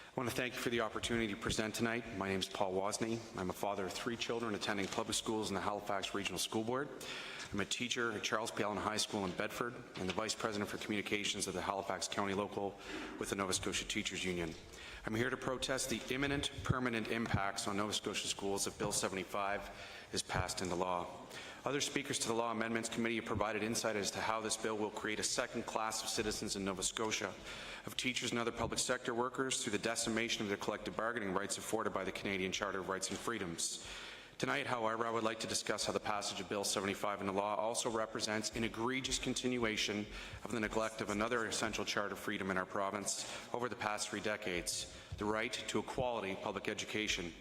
I want to thank you for the opportunity to present tonight. My name is Paul Wozney. I'm a father of 3 children attending public schools in the Halifax Regional School Board. I'm a teacher at Charles P. Allen High School in Bedford and the Vice President for Communications of the Halifax County Local with the Nova Scotia Teachers Union. I'm here to protest the imminent, permanent impacts on Nova Scotia schools if Bill 75 is passed into law. Other speakers to the Law Amendments Committee have provided insight as to how this bill will create a second class of citizens in Nova Scotia, of teachers and other public sector workers through the decimation of their collective bargaining rights afforded by the Canadian Charter of Rights and Freedoms. Tonight, however, I would like to discuss how the passage of Bill 75 into law also represents an egregious continuation of the neglect of another essential charter freedom in our province over the past 3 decades, the right to a quality public education.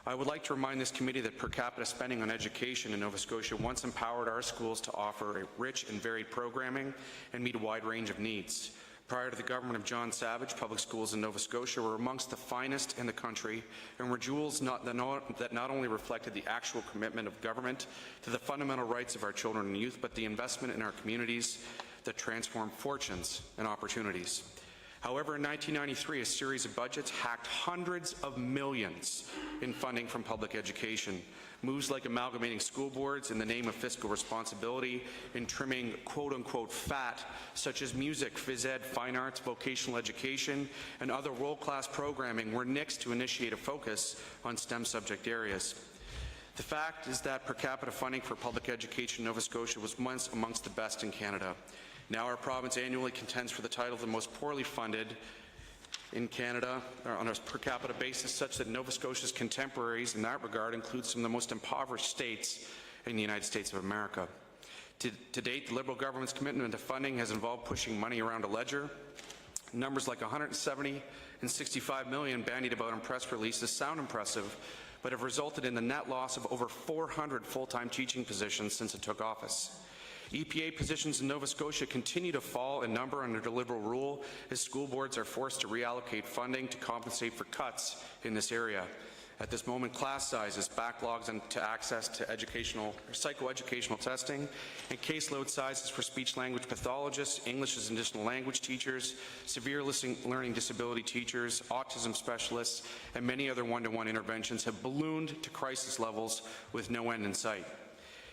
I would like to remind this committee that per capita spending on education in Nova Scotia once empowered our schools to offer a rich and varied programming and meet a wide range of needs. Prior to the government of John Savage, public schools in Nova Scotia were amongst the finest in the country and were jewels that not only reflected the actual commitment of government to the fundamental rights of our children and youth, but the investment in our communities that transformed fortunes and opportunities. However, in 1993, a series of budgets hacked hundreds of millions in funding from public education. Moves like amalgamating school boards in the name of fiscal responsibility and trimming quote-unquote fat, such as music, phys ed, fine arts, vocational education, and other world-class programming were nixed to initiate a focus on STEM subject areas. The fact is that per capita funding for public education in Nova Scotia was once amongst the best in Canada. Now our province annually contends for the title of the most poorly funded in Canada on a per capita basis, such that Nova Scotia's contemporaries in that regard include some of the most impoverished states in the United States of America. To date, the Liberal government's commitment to funding has involved pushing money around a ledger. Numbers like 170 and 65 million bandied about in press releases sound impressive, but have resulted in the net loss of over 400 full-time teaching positions since it took office. EPA positions in Nova Scotia continue to fall in number under the Liberal rule as school boards are forced to reallocate funding to compensate for cuts in this area. At this moment, class sizes, backlogs to access to psychoeducational testing, and caseload sizes for speech-language pathologists, English as additional language teachers, severe learning disability teachers, autism specialists, and many other one-to-one interventions have ballooned to crisis levels with no end in sight.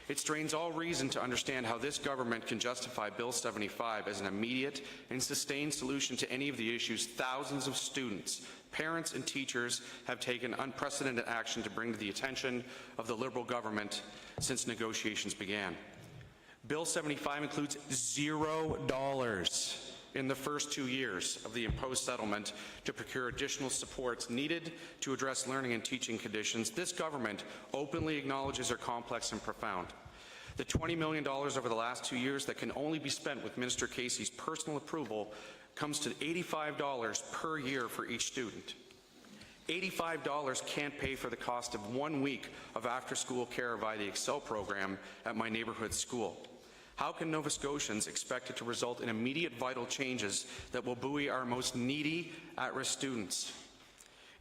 It strains all reason to understand how this government can justify Bill 75 as an immediate and sustained solution to any of the issues thousands of students, parents, and teachers have taken unprecedented action to bring to the attention of the Liberal government since negotiations began. Bill 75 includes $0 in the first 2 years of the imposed settlement to procure additional supports needed to address learning and teaching conditions. This government openly acknowledges are complex and profound. The $20 million over the last 2 years that can only be spent with Minister Casey's personal approval comes to $85 per year for each student. $85 can't pay for the cost of 1 week of after-school care via the Excel program at my neighborhood school. How can Nova Scotians expect it to result in immediate vital changes that will buoy our most needy at-risk students?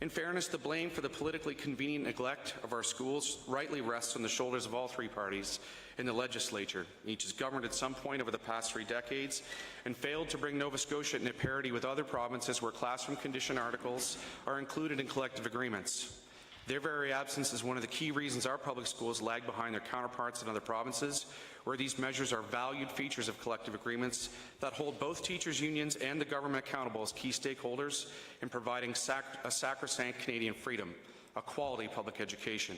In fairness, the blame for the politically convenient neglect of our schools rightly rests on the shoulders of all 3 parties in the legislature. Each has governed at some point over the past 3 decades and failed to bring Nova Scotia into parity with other provinces where classroom condition articles are included in collective agreements. Their very absence is one of the key reasons our public schools lag behind their counterparts in other provinces, where these measures are valued features of collective agreements that hold both teachers' unions and the government accountable as key stakeholders in providing a sacrosanct Canadian freedom, a quality public education.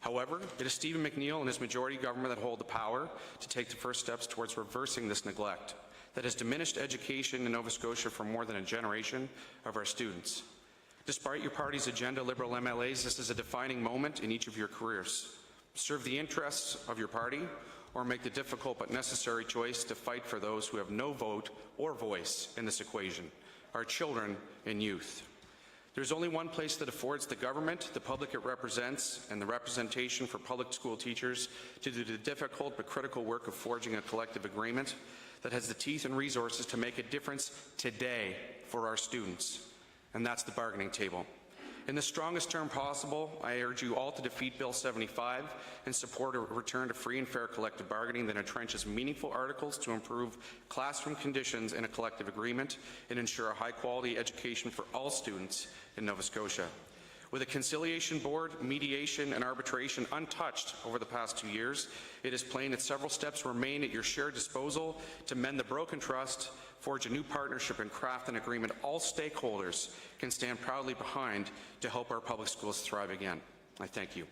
However, it is Stephen McNeil and his majority government that hold the power to take the first steps towards reversing this neglect that has diminished education in Nova Scotia for more than a generation of our students. Despite your party's agenda, Liberal MLAs, this is a defining moment in each of your careers. Serve the interests of your party or make the difficult but necessary choice to fight for those who have no vote or voice in this equation, our children and youth. There's only one place that affords the government, the public it represents, and the representation for public school teachers to do the difficult but critical work of forging a collective agreement that has the teeth and resources to make a difference today for our students. And that's the bargaining table. In the strongest term possible, I urge you all to defeat Bill 75 and support a return to free and fair collective bargaining that entrenches meaningful articles to improve classroom conditions in a collective agreement and ensure a high-quality education for all students in Nova Scotia. With a conciliation board, mediation, and arbitration untouched over the past 2 years, it is plain that several steps remain at your shared disposal to mend the broken trust, forge a new partnership, and craft an agreement all stakeholders can stand proudly behind to help our public schools thrive again. I thank you.